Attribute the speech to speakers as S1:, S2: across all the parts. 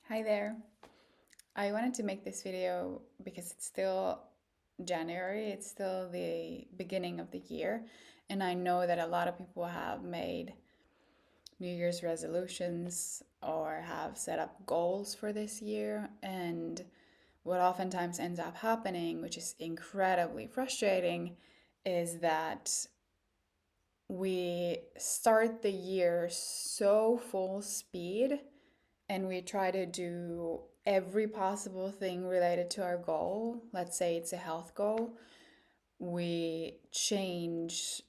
S1: Hi there. I wanted to make this video because it's still January, it's still the beginning of the year, and I know that a lot of people have made New Year's resolutions or have set up goals for this year. And what oftentimes ends up happening, which is incredibly frustrating, is that we start the year so full speed and we try to do every possible thing related to our goal. Let's say it's a health goal. We change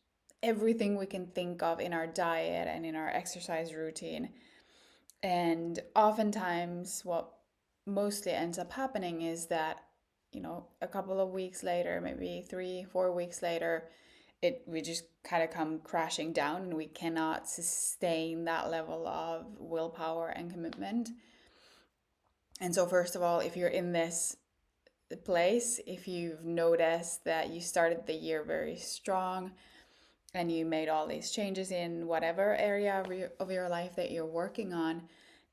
S1: everything we can think of in our diet and in our exercise routine. And oftentimes, what mostly ends up happening is that, a couple of weeks later, maybe 3, 4 weeks later, we just kind of come crashing down and we cannot sustain that level of willpower and commitment. And so, first of all, if you're in this place, if you've noticed that you started the year very strong and you made all these changes in whatever area of your life that you're working on,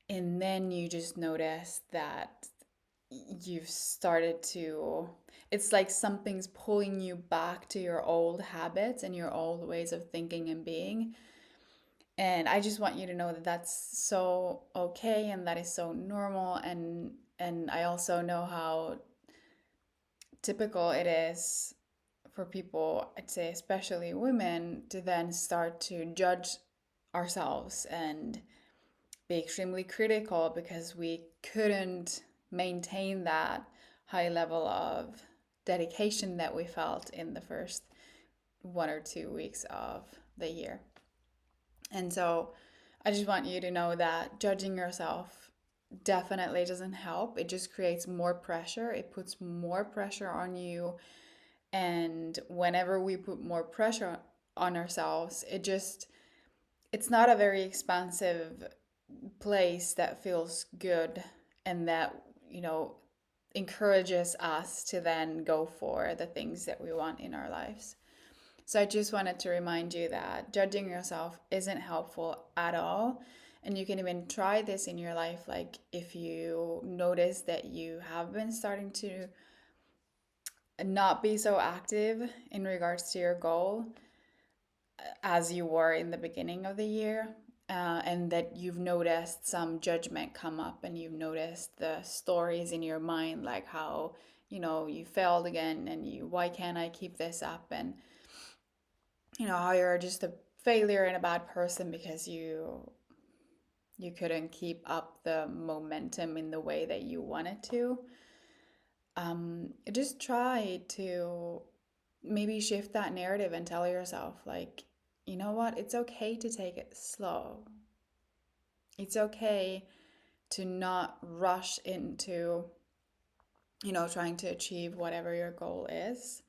S1: and then you just notice that you've started to, it's like something's pulling you back to your old habits and your old ways of thinking and being. And I just want you to know that that's so okay and that is so normal. And I also know how typical it is for people, I'd say especially women, to then start to judge ourselves and be extremely critical because we couldn't maintain that high level of dedication that we felt in the first 1 or 2 weeks of the year. And so I just want you to know that judging yourself definitely doesn't help. It just creates more pressure. It puts more pressure on you. And whenever we put more pressure on ourselves, it's not a very expansive place that feels good and that, encourages us to then go for the things that we want in our lives. So I just wanted to remind you that judging yourself isn't helpful at all. And you can even try this in your life. Like if you notice that you have been starting to not be so active in regards to your goal as you were in the beginning of the year, and that you've noticed some judgment come up and you've noticed the stories in your mind, like how, you failed again and why can't I keep this up? And how you're just a failure and a bad person because you couldn't keep up the momentum in the way that you wanted to. Just try to maybe shift that narrative and tell yourself, like, you know what, it's okay to take it slow. It's okay to not rush into, trying to achieve whatever your goal is,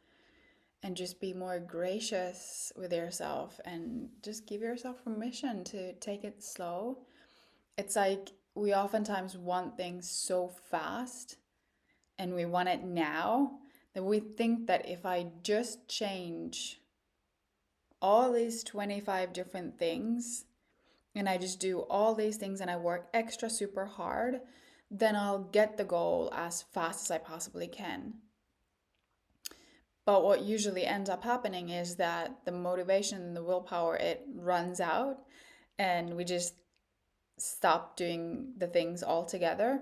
S1: and just be more gracious with yourself and just give yourself permission to take it slow. It's like we oftentimes want things so fast and we want it now that we think that if I just change all these 25 different things and I just do all these things and I work extra super hard, then I'll get the goal as fast as I possibly can. But what usually ends up happening is that the motivation and the willpower, it runs out and we just stop doing the things altogether.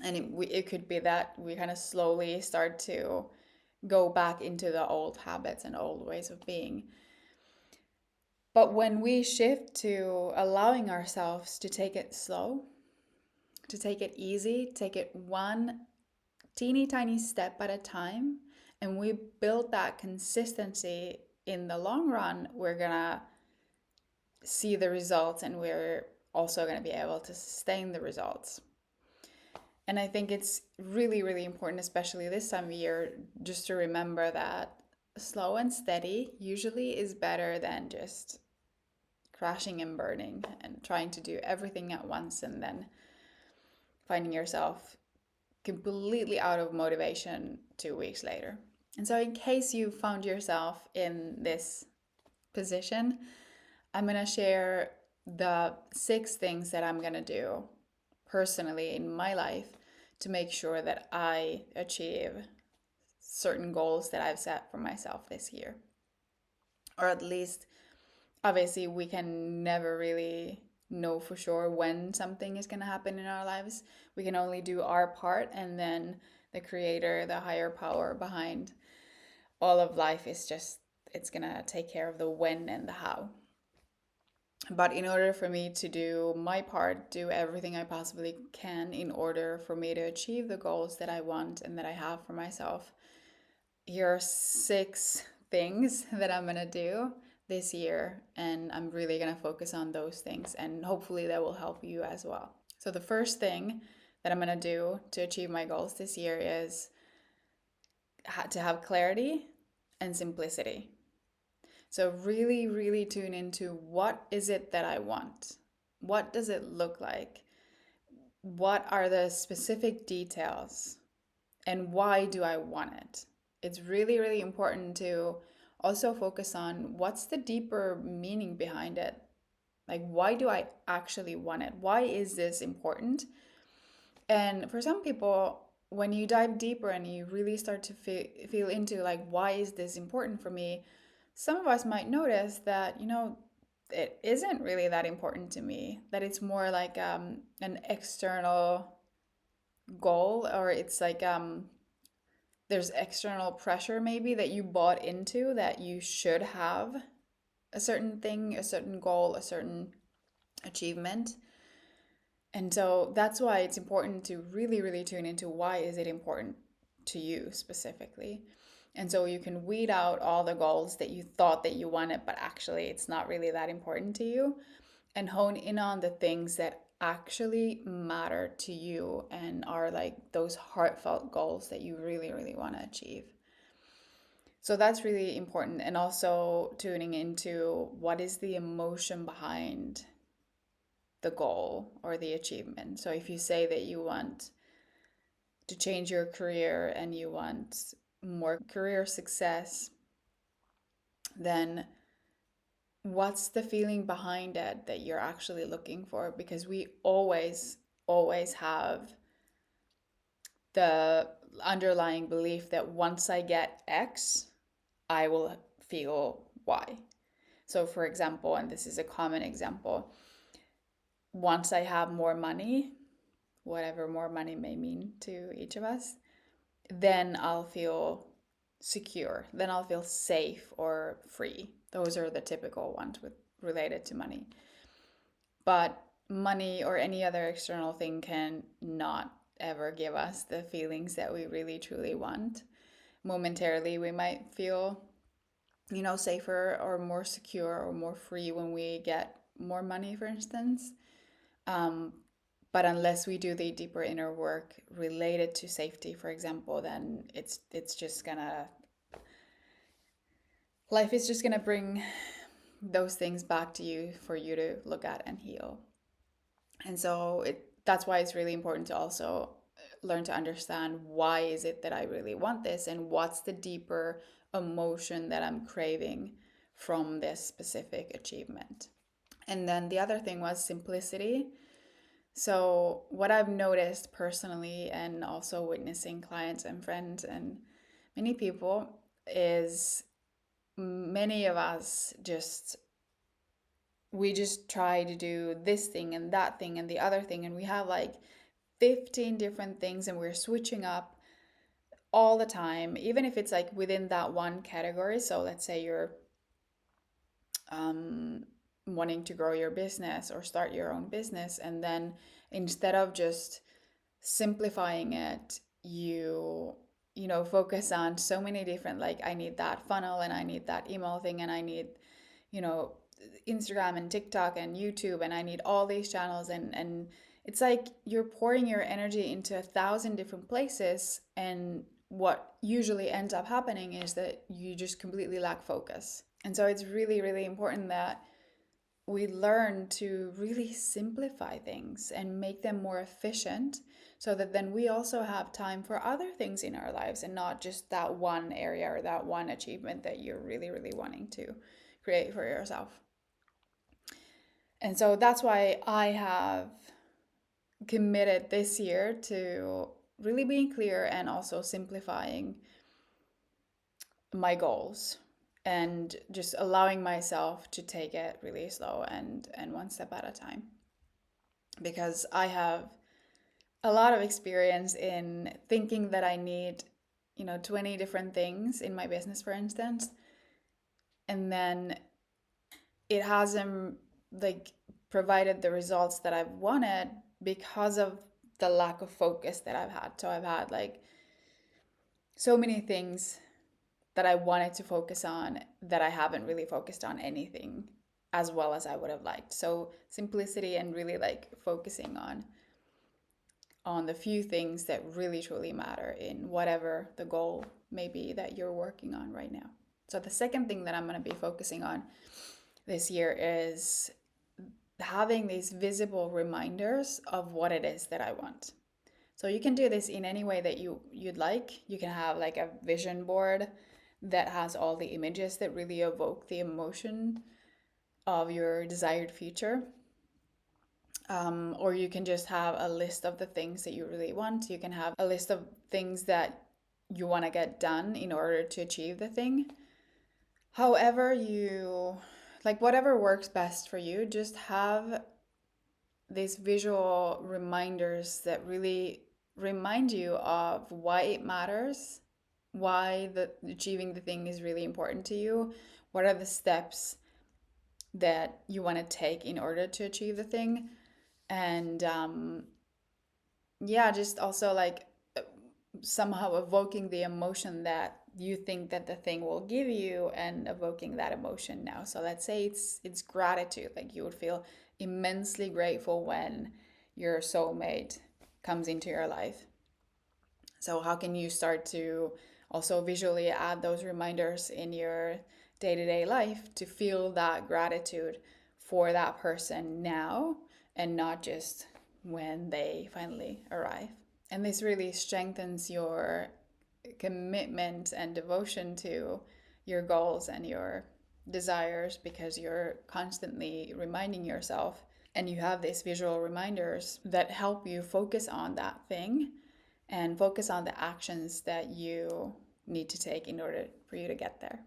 S1: And it could be that we kind of slowly start to go back into the old habits and old ways of being. But when we shift to allowing ourselves to take it slow, to take it easy, take it one teeny tiny step at a time, and we build that consistency, in the long run, we're gonna see the results and we're also gonna be able to sustain the results. And I think it's really, really important, especially this time of year, just to remember that slow and steady usually is better than just crashing and burning and trying to do everything at once and then finding yourself completely out of motivation 2 weeks later. And so, in case you found yourself in this position, I'm going to share the 6 things that I'm going to do personally in my life to make sure that I achieve certain goals that I've set for myself this year. Or at least, obviously, we can never really know for sure when something is going to happen in our lives. We can only do our part, and then the creator, the higher power behind all of life is just, it's going to take care of the when and the how. But in order for me to do my part, do everything I possibly can in order for me to achieve the goals that I want and that I have for myself, here are 6 things that I'm going to do this year. And I'm really going to focus on those things. And hopefully that will help you as well. So, the first thing that I'm going to do to achieve my goals this year is to have clarity and simplicity. So really, really tune into what is it that I want? What does it look like? What are the specific details? And why do I want it? It's really, really important to also focus on what's the deeper meaning behind it. Like, why do I actually want it? Why is this important? And for some people, when you dive deeper and you really start to feel into like, why is this important for me? Some of us might notice that, it isn't really that important to me, that it's more like an external goal, or it's like there's external pressure maybe that you bought into that you should have a certain thing, a certain goal, a certain achievement. And so that's why it's important to really, really tune into why is it important to you specifically. And so you can weed out all the goals that you thought that you wanted, but actually it's not really that important to you, and hone in on the things that actually matter to you and are like those heartfelt goals that you really, really want to achieve. So that's really important. And also tuning into what is the emotion behind the goal or the achievement. So if you say that you want to change your career and you want more career success, then what's the feeling behind it that you're actually looking for? Because we always have the underlying belief that once I get X, I will feel Y. So, for example, and this is a common example, once I have more money, whatever more money may mean to each of us, then I'll feel secure, then I'll feel safe or free. Those are the typical ones related to money. But money or any other external thing can not ever give us the feelings that we really truly want. Momentarily, we might feel, safer or more secure or more free when we get more money, for instance. But unless we do the deeper inner work related to safety, for example, then it's just gonna life is just gonna bring those things back to you for you to look at and heal. And so that's why it's really important to also learn to understand why is it that I really want this and what's the deeper emotion that I'm craving from this specific achievement. And then the other thing was simplicity. So, what I've noticed personally, and also witnessing clients and friends and many people, is many of us we just try to do this thing and that thing and the other thing, and we have like 15 different things, and we're switching up all the time, even if it's like within that one category. So, let's say you're wanting to grow your business or start your own business, and then instead of just simplifying it, you focus on so many different, like, I need that funnel and I need that email thing and I need you know Instagram and TikTok and YouTube, and I need all these channels, and it's like you're pouring your energy into 1,000 different places, and what usually ends up happening is that you just completely lack focus. And so it's really, really important that we learn to really simplify things and make them more efficient, so that then we also have time for other things in our lives and not just that one area or that one achievement that you're really, really wanting to create for yourself. And so that's why I have committed this year to really being clear and also simplifying my goals and just allowing myself to take it really slow and one step at a time, because I have a lot of experience in thinking that I need 20 different things in my business, for instance, and then it hasn't like provided the results that I've wanted because of the lack of focus that I've had. So I've had like so many things that I wanted to focus on that I haven't really focused on anything as well as I would have liked. So simplicity and really like focusing on the few things that really truly matter in whatever the goal may be that you're working on right now. So the second thing that I'm going to be focusing on this year is having these visible reminders of what it is that I want. So you can do this in any way that you'd like. You can have like a vision board that has all the images that really evoke the emotion of your desired future. Or you can just have a list of the things that you really want. You can have a list of things that you want to get done in order to achieve the thing. However, you like whatever works best for you, just have these visual reminders that really remind you of why it matters, why achieving the thing is really important to you, what are the steps that you want to take in order to achieve the thing, and yeah, just also like somehow evoking the emotion that you think that the thing will give you and evoking that emotion now. So let's say it's gratitude, like you would feel immensely grateful when your soulmate comes into your life. So how can you start to also visually add those reminders in your day-to-day life to feel that gratitude for that person now and not just when they finally arrive? And this really strengthens your commitment and devotion to your goals and your desires because you're constantly reminding yourself, and you have these visual reminders that help you focus on that thing and focus on the actions that you need to take in order for you to get there.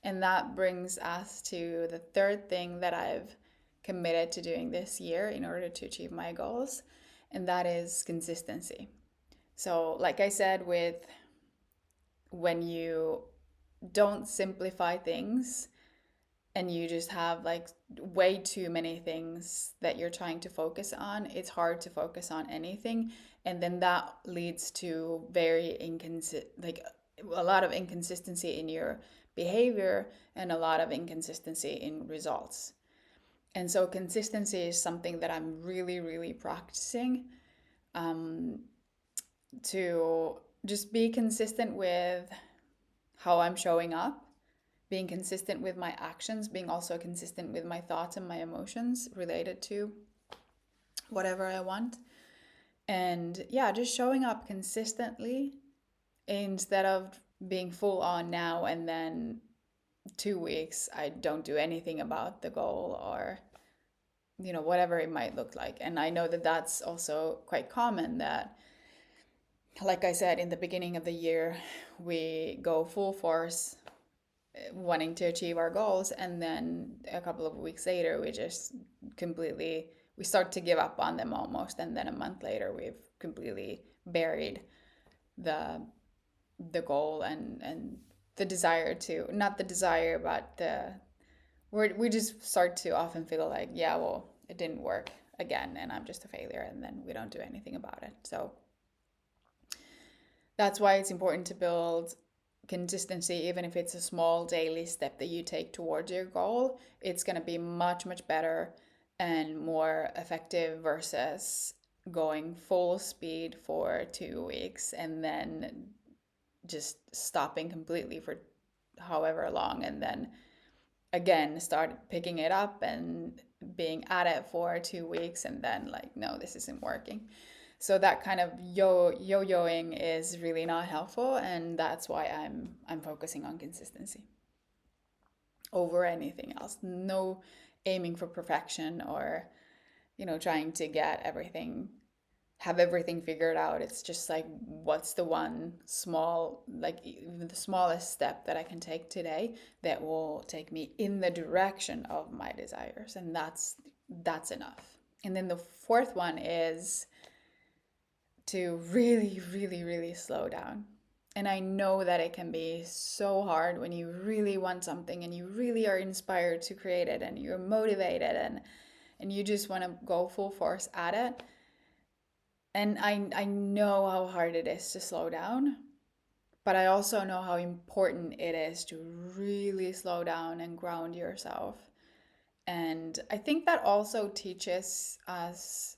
S1: And that brings us to the third thing that I've committed to doing this year in order to achieve my goals, and that is consistency. So, like I said, with when you don't simplify things and you just have like way too many things that you're trying to focus on, it's hard to focus on anything. And then that leads to like a lot of inconsistency in your behavior and a lot of inconsistency in results. And so consistency is something that I'm really, really practicing, um, to just be consistent with how I'm showing up, being consistent with my actions, being also consistent with my thoughts and my emotions related to whatever I want. And yeah, just showing up consistently instead of being full on now and then 2 weeks I don't do anything about the goal, or whatever it might look like. And I know that that's also quite common, that like I said, in the beginning of the year we go full force wanting to achieve our goals, and then a couple of weeks later we just completely we start to give up on them almost, and then a month later we've completely buried the goal and the desire to, not the desire, but we just start to often feel like, yeah, well, it didn't work again and I'm just a failure, and then we don't do anything about it. So that's why it's important to build consistency. Even if it's a small daily step that you take towards your goal, it's going to be much, much better and more effective versus going full speed for 2 weeks and then just stopping completely for however long, and then again start picking it up and being at it for 2 weeks and then like, no, this isn't working. So that kind of yo-yoing is really not helpful, and that's why I'm focusing on consistency over anything else. No aiming for perfection or trying to get everything have everything figured out. It's just like, what's the one small, like even the smallest step that I can take today that will take me in the direction of my desires, and that's enough. And then the fourth one is to really, really, really slow down. And I know that it can be so hard when you really want something and you really are inspired to create it and you're motivated and you just want to go full force at it. And I know how hard it is to slow down, but I also know how important it is to really slow down and ground yourself. And I think that also teaches us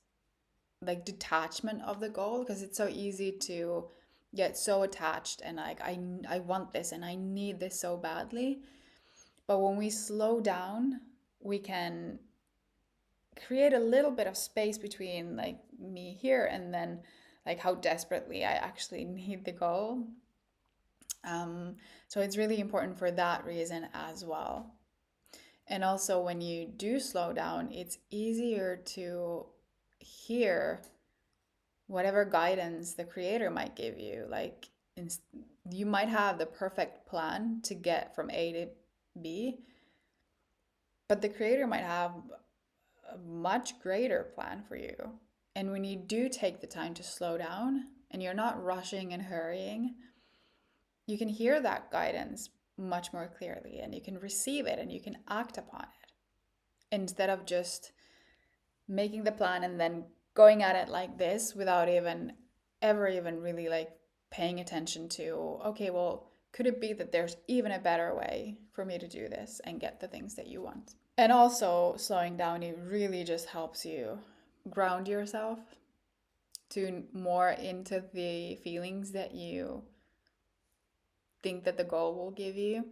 S1: like detachment of the goal, because it's so easy to get so attached and like I want this and I need this so badly. But when we slow down, we can create a little bit of space between like me here and then like how desperately I actually need the goal. So it's really important for that reason as well. And also, when you do slow down, it's easier to hear whatever guidance the creator might give you. Like, you might have the perfect plan to get from A to B, but the creator might have a much greater plan for you. And when you do take the time to slow down and you're not rushing and hurrying, you can hear that guidance much more clearly and you can receive it and you can act upon it instead of just making the plan and then going at it like this without even really like paying attention to, okay, well, could it be that there's even a better way for me to do this and get the things that you want? And also, slowing down, it really just helps you ground yourself to more into the feelings that you think that the goal will give you,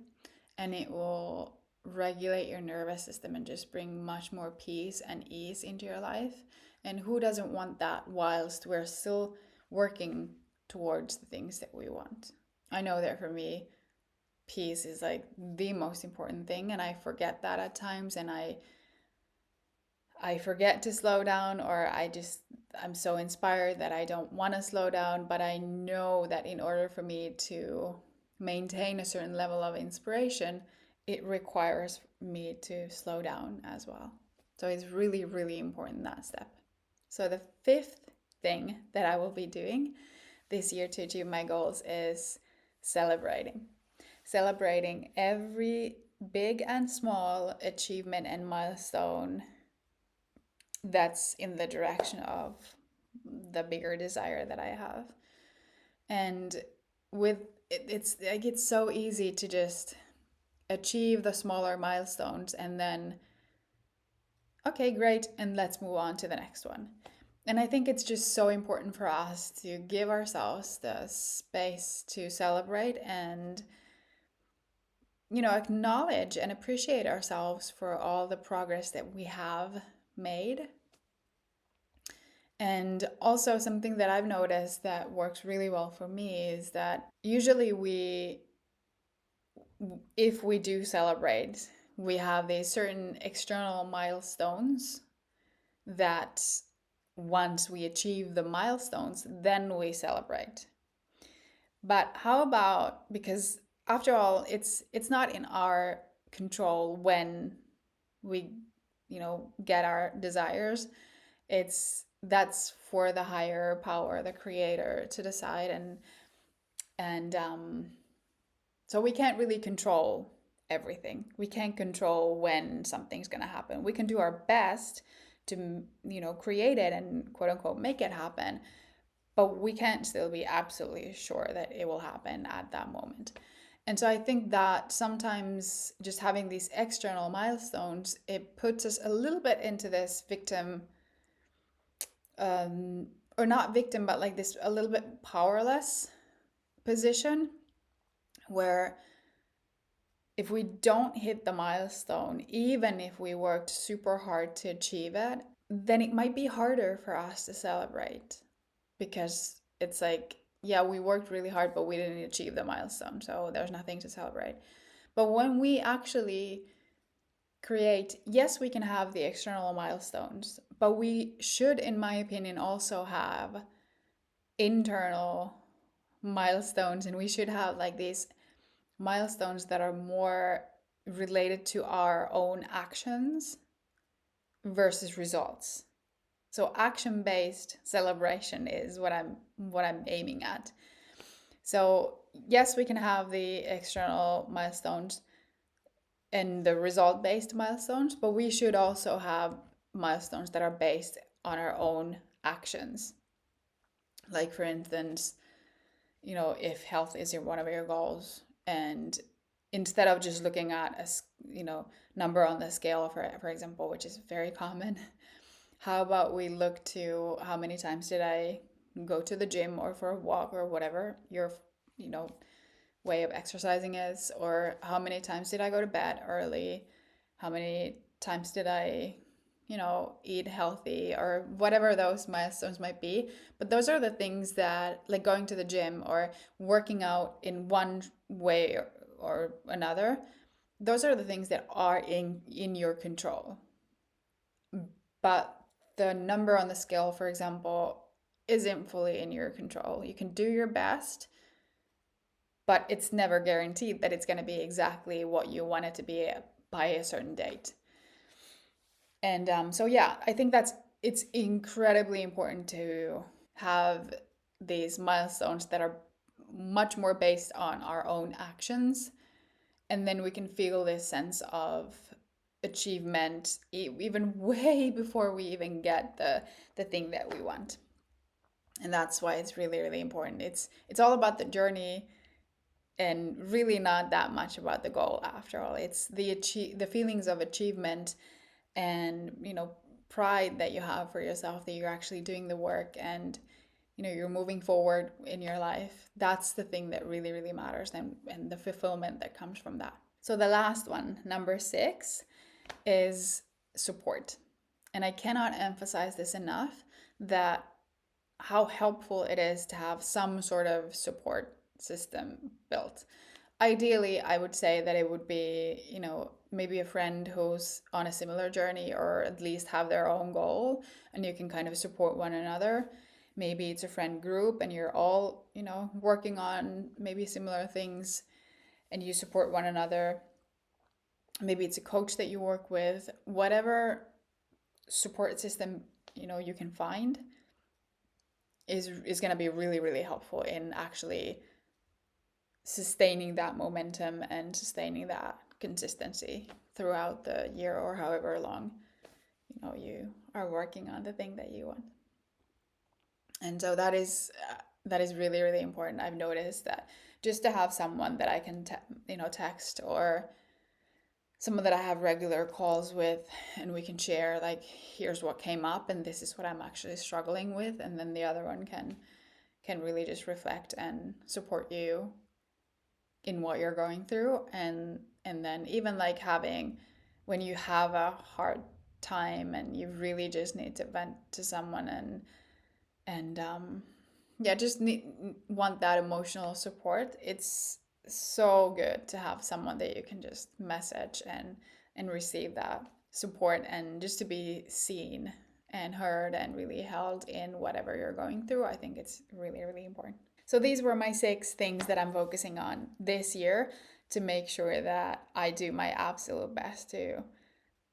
S1: and it will regulate your nervous system and just bring much more peace and ease into your life. And who doesn't want that whilst we're still working towards the things that we want? I know that for me, peace is like the most important thing, and I forget that at times, and I forget to slow down, or I'm so inspired that I don't want to slow down. But I know that in order for me to maintain a certain level of inspiration, it requires me to slow down as well. So it's really, really important, that step. So the fifth thing that I will be doing this year to achieve my goals is celebrating. Celebrating every big and small achievement and milestone that's in the direction of the bigger desire that I have. And with it's like it's so easy to just achieve the smaller milestones and then okay, great, and let's move on to the next one. And I think it's just so important for us to give ourselves the space to celebrate and acknowledge and appreciate ourselves for all the progress that we have made. And also, something that I've noticed that works really well for me is that usually if we do celebrate, we have these certain external milestones that once we achieve the milestones, then we celebrate. But how about, because after all, it's not in our control when we, get our desires. That's for the higher power, the creator, to decide, and so we can't really control everything. We can't control when something's going to happen. We can do our best to create it and quote unquote make it happen, but we can't still be absolutely sure that it will happen at that moment. And so I think that sometimes just having these external milestones, it puts us a little bit into this victim, or not victim, but like this a little bit powerless position where if we don't hit the milestone, even if we worked super hard to achieve it, then it might be harder for us to celebrate because it's like, yeah, we worked really hard, but we didn't achieve the milestone, so there's nothing to celebrate. But when we actually create, yes, we can have the external milestones, but we should, in my opinion, also have internal milestones, and we should have like these milestones that are more related to our own actions versus results. So action-based celebration is what I'm aiming at. So yes, we can have the external milestones and the result-based milestones, but we should also have milestones that are based on our own actions. Like for instance, if health is one of your goals, and instead of just looking at number on the scale, for example, which is very common, how about we look to how many times did I go to the gym or for a walk or whatever your you know way of exercising is, or how many times did I go to bed early, how many times did I eat healthy, or whatever those milestones might be. But those are the things that, like going to the gym or working out in one way or another, those are the things that are in your control. But the number on the scale, for example, isn't fully in your control. You can do your best, but it's never guaranteed that it's going to be exactly what you want it to be by a certain date. And so yeah, I think it's incredibly important to have these milestones that are much more based on our own actions, and then we can feel this sense of achievement even way before we even get the thing that we want. And that's why it's really, really important. It's all about the journey and really not that much about the goal after all. It's the feelings of achievement and pride that you have for yourself, that you're actually doing the work, and you're moving forward in your life. That's the thing that really, really matters, and the fulfillment that comes from that. So the last one, number 6, is support. And I cannot emphasize this enough, that how helpful it is to have some sort of support system built. Ideally, I would say that it would be, maybe a friend who's on a similar journey, or at least have their own goal, and you can kind of support one another. Maybe it's a friend group and you're all, working on maybe similar things, and you support one another. Maybe it's a coach that you work with. Whatever support system, you can find is going to be really, really helpful in actually sustaining that momentum and sustaining that consistency throughout the year, or however long you are working on the thing that you want. And so that is really, really important. I've noticed that just to have someone that I can text, or someone that I have regular calls with, and we can share, like, here's what came up and this is what I'm actually struggling with, and then the other one can really just reflect and support you in what you're going through. And then even like having, when you have a hard time and you really just need to vent to someone, and yeah, just want that emotional support, it's so good to have someone that you can just message and receive that support, and just to be seen and heard and really held in whatever you're going through. I think it's really, really important. So these were my 6 things that I'm focusing on this year, to make sure that I do my absolute best to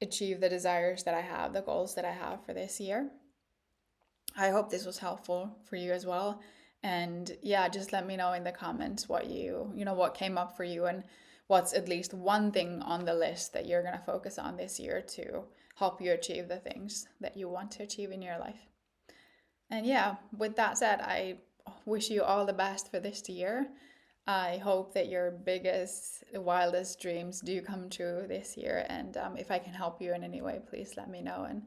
S1: achieve the desires that I have, the goals that I have for this year. I hope this was helpful for you as well. And yeah, just let me know in the comments what what came up for you, and what's at least one thing on the list that you're going to focus on this year to help you achieve the things that you want to achieve in your life. And yeah, with that said, I wish you all the best for this year. I hope that your biggest, wildest dreams do come true this year. And if I can help you in any way, please let me know. And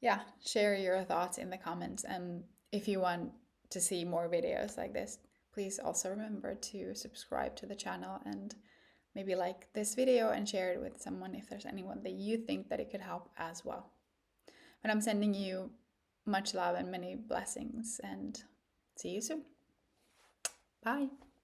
S1: yeah, share your thoughts in the comments. And if you want to see more videos like this, please also remember to subscribe to the channel, and maybe like this video and share it with someone if there's anyone that you think that it could help as well. But I'm sending you much love and many blessings, and see you soon. Bye.